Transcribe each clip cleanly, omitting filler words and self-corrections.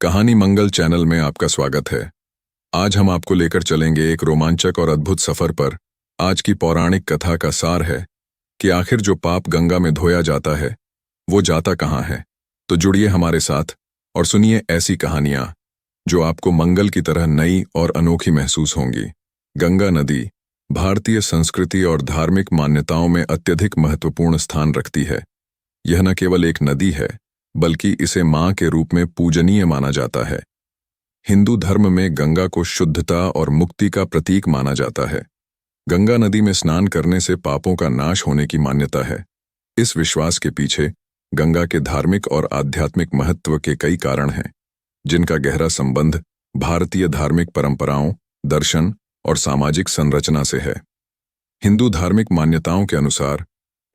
कहानी मंगल चैनल में आपका स्वागत है। आज हम आपको लेकर चलेंगे एक रोमांचक और अद्भुत सफर पर। आज की पौराणिक कथा का सार है कि आखिर जो पाप गंगा में धोया जाता है वो जाता कहाँ है। तो जुड़िए हमारे साथ और सुनिए ऐसी कहानियां जो आपको मंगल की तरह नई और अनोखी महसूस होंगी। गंगा नदी भारतीय संस्कृति और धार्मिक मान्यताओं में अत्यधिक महत्वपूर्ण स्थान रखती है। यह न केवल एक नदी है बल्कि इसे मां के रूप में पूजनीय माना जाता है। हिंदू धर्म में गंगा को शुद्धता और मुक्ति का प्रतीक माना जाता है। गंगा नदी में स्नान करने से पापों का नाश होने की मान्यता है। इस विश्वास के पीछे गंगा के धार्मिक और आध्यात्मिक महत्व के कई कारण हैं, जिनका गहरा संबंध भारतीय धार्मिक परंपराओं, दर्शन और सामाजिक संरचना से है। हिंदू धार्मिक मान्यताओं के अनुसार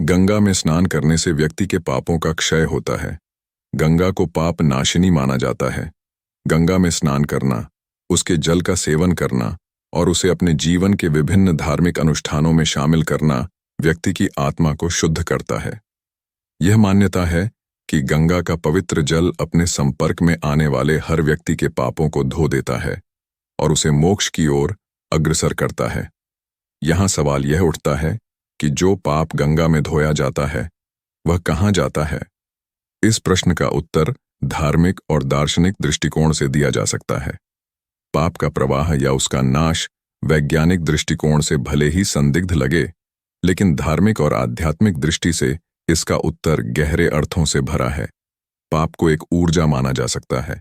गंगा में स्नान करने से व्यक्ति के पापों का क्षय होता है। गंगा को पाप नाशिनी माना जाता है। गंगा में स्नान करना, उसके जल का सेवन करना और उसे अपने जीवन के विभिन्न धार्मिक अनुष्ठानों में शामिल करना व्यक्ति की आत्मा को शुद्ध करता है। यह मान्यता है कि गंगा का पवित्र जल अपने संपर्क में आने वाले हर व्यक्ति के पापों को धो देता है और उसे मोक्ष की ओर अग्रसर करता है। यहाँ सवाल यह उठता है कि जो पाप गंगा में धोया जाता है वह कहाँ जाता है। इस प्रश्न का उत्तर धार्मिक और दार्शनिक दृष्टिकोण से दिया जा सकता है। पाप का प्रवाह या उसका नाश वैज्ञानिक दृष्टिकोण से भले ही संदिग्ध लगे, लेकिन धार्मिक और आध्यात्मिक दृष्टि से इसका उत्तर गहरे अर्थों से भरा है। पाप को एक ऊर्जा माना जा सकता है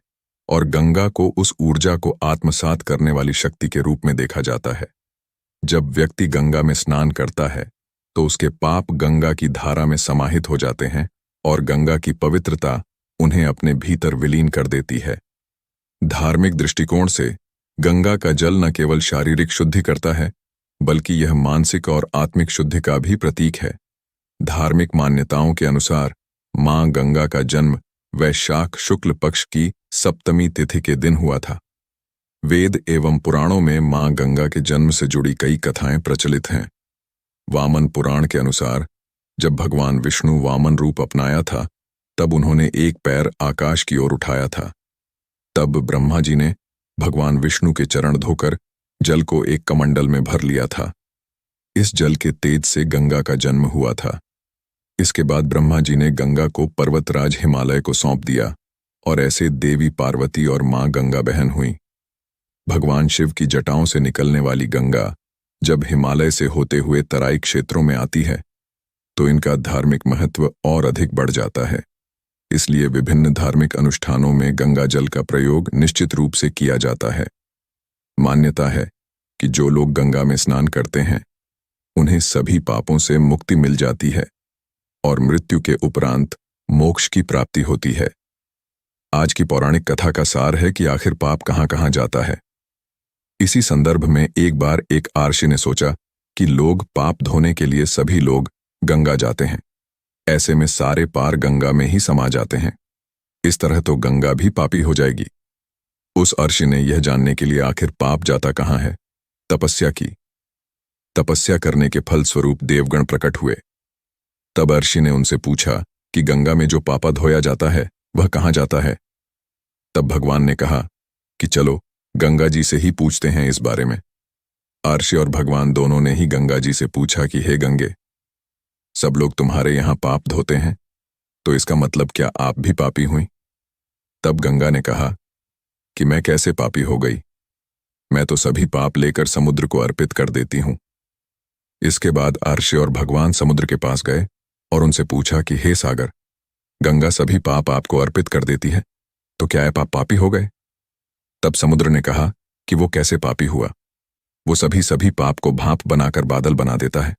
और गंगा को उस ऊर्जा को आत्मसात करने वाली शक्ति के रूप में देखा जाता है। जब व्यक्ति गंगा में स्नान करता है तो उसके पाप गंगा की धारा में समाहित हो जाते हैं और गंगा की पवित्रता उन्हें अपने भीतर विलीन कर देती है। धार्मिक दृष्टिकोण से गंगा का जल न केवल शारीरिक शुद्धि करता है बल्कि यह मानसिक और आत्मिक शुद्धि का भी प्रतीक है। धार्मिक मान्यताओं के अनुसार मां गंगा का जन्म वैशाख शुक्ल पक्ष की सप्तमी तिथि के दिन हुआ था। वेद एवं पुराणों में मां गंगा के जन्म से जुड़ी कई कथाएं प्रचलित हैं। वामन पुराण के अनुसार जब भगवान विष्णु वामन रूप अपनाया था तब उन्होंने एक पैर आकाश की ओर उठाया था। तब ब्रह्मा जी ने भगवान विष्णु के चरण धोकर जल को एक कमंडल में भर लिया था। इस जल के तेज से गंगा का जन्म हुआ था। इसके बाद ब्रह्मा जी ने गंगा को पर्वतराज हिमालय को सौंप दिया और ऐसे देवी पार्वती और मां गंगा बहन हुई। भगवान शिव की जटाओं से निकलने वाली गंगा जब हिमालय से होते हुए तराई क्षेत्रों में आती है तो इनका धार्मिक महत्व और अधिक बढ़ जाता है। इसलिए विभिन्न धार्मिक अनुष्ठानों में गंगा जल का प्रयोग निश्चित रूप से किया जाता है। मान्यता है कि जो लोग गंगा में स्नान करते हैं उन्हें सभी पापों से मुक्ति मिल जाती है और मृत्यु के उपरांत मोक्ष की प्राप्ति होती है। आज की पौराणिक कथा का सार है कि आखिर पाप कहाँ कहाँ जाता है। इसी संदर्भ में एक बार एक आर्षि ने सोचा कि लोग पाप धोने के लिए सभी लोग गंगा जाते हैं, ऐसे में सारे पार गंगा में ही समा जाते हैं। इस तरह तो गंगा भी पापी हो जाएगी। उस अर्षि ने यह जानने के लिए आखिर पाप जाता कहाँ है तपस्या की। तपस्या करने के फलस्वरूप देवगण प्रकट हुए। तब अर्षि ने उनसे पूछा कि गंगा में जो पापा धोया जाता है वह कहाँ जाता है। तब भगवान ने कहा कि चलो गंगा जी से ही पूछते हैं इस बारे में। अर्षि और भगवान दोनों ने ही गंगा जी से पूछा कि हे गंगे, सब लोग तुम्हारे यहाँ पाप धोते हैं, तो इसका मतलब क्या आप भी पापी हुई। तब गंगा ने कहा कि मैं कैसे पापी हो गई, मैं तो सभी पाप लेकर समुद्र को अर्पित कर देती हूं। इसके बाद अर्षि और भगवान समुद्र के पास गए और उनसे पूछा कि हे सागर, गंगा सभी पाप आपको अर्पित कर देती है, तो क्या आप पापी हो गए। तब समुद्र ने कहा कि वो कैसे पापी हुआ, वो सभी पाप को भाप बनाकर बादल बना देता है।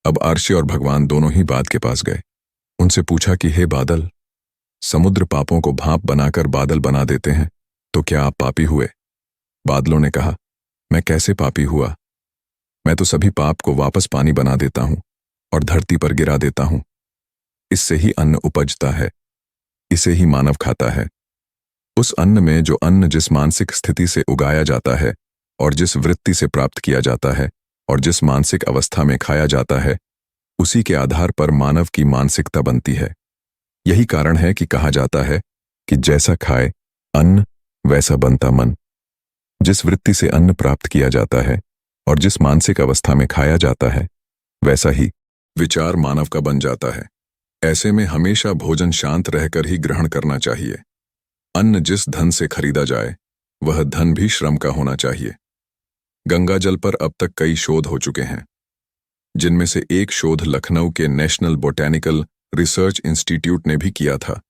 अब अर्षि और भगवान दोनों ही बादल के पास गए। उनसे पूछा कि हे बादल, समुद्र पापों को भाप बनाकर बादल बना देते हैं, तो क्या आप पापी हुए। बादलों ने कहा, मैं कैसे पापी हुआ, मैं तो सभी पाप को वापस पानी बना देता हूं और धरती पर गिरा देता हूं। इससे ही अन्न उपजता है, इसे ही मानव खाता है। उस अन्न में जो अन्न जिस मानसिक स्थिति से उगाया जाता है और जिस वृत्ति से प्राप्त किया जाता है और जिस मानसिक अवस्था में खाया जाता है, उसी के आधार पर मानव की मानसिकता बनती है। यही कारण है कि कहा जाता है कि जैसा खाए अन्न वैसा बनता मन। जिस वृत्ति से अन्न प्राप्त किया जाता है और जिस मानसिक अवस्था में खाया जाता है, वैसा ही विचार मानव का बन जाता है। ऐसे में हमेशा भोजन शांत रहकर ही ग्रहण करना चाहिए। अन्न जिस धन से खरीदा जाए, वह धन भी श्रम का होना चाहिए। गंगा जल पर अब तक कई शोध हो चुके हैं, जिनमें से एक शोध लखनऊ के नेशनल बोटैनिकल रिसर्च इंस्टीट्यूट ने भी किया था,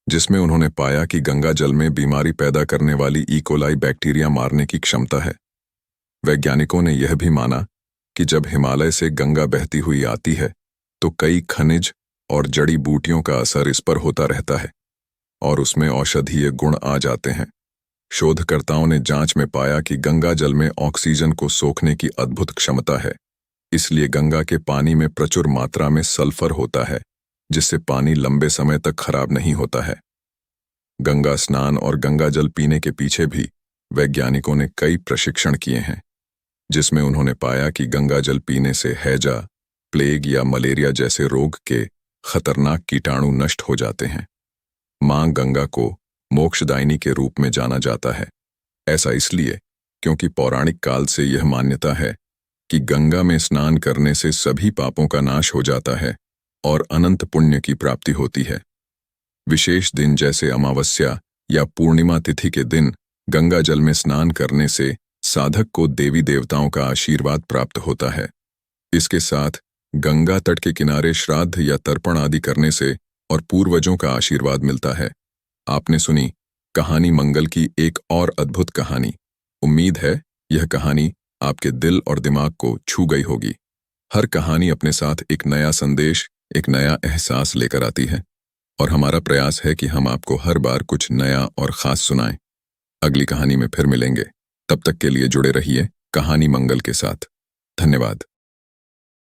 जिसमें उन्होंने पाया कि गंगा जल में बीमारी पैदा करने वाली इकोलाई बैक्टीरिया मारने की क्षमता है। वैज्ञानिकों ने यह भी माना कि जब हिमालय से गंगा बहती हुई आती है, तो कई खनिज और जड़ी बूटियों का असर इस पर होता रहता है और उसमें औषधीय गुण आ जाते हैं। शोधकर्ताओं ने जांच में पाया कि गंगा जल में ऑक्सीजन को सोखने की अद्भुत क्षमता है। इसलिए गंगा के पानी में प्रचुर मात्रा में सल्फर होता है, जिससे पानी लंबे समय तक खराब नहीं होता है। गंगा स्नान और गंगा जल पीने के पीछे भी वैज्ञानिकों ने कई प्रशिक्षण किए हैं, जिसमें उन्होंने पाया कि गंगा जल पीने से हैजा, प्लेग या मलेरिया जैसे रोग के खतरनाक कीटाणु नष्ट हो जाते हैं। मां गंगा को मोक्षदायिनी के रूप में जाना जाता है। ऐसा इसलिए क्योंकि पौराणिक काल से यह मान्यता है कि गंगा में स्नान करने से सभी पापों का नाश हो जाता है और अनंत पुण्य की प्राप्ति होती है। विशेष दिन जैसे अमावस्या या पूर्णिमा तिथि के दिन गंगा जल में स्नान करने से साधक को देवी देवताओं का आशीर्वाद प्राप्त होता है। इसके साथ गंगा तट के किनारे श्राद्ध या तर्पण आदि करने से और पूर्वजों का आशीर्वाद मिलता है। आपने सुनी कहानी मंगल की एक और अद्भुत कहानी। उम्मीद है यह कहानी आपके दिल और दिमाग को छू गई होगी। हर कहानी अपने साथ एक नया संदेश, एक नया एहसास लेकर आती है और हमारा प्रयास है कि हम आपको हर बार कुछ नया और खास सुनाएं। अगली कहानी में फिर मिलेंगे। तब तक के लिए जुड़े रहिए कहानी मंगल के साथ। धन्यवाद।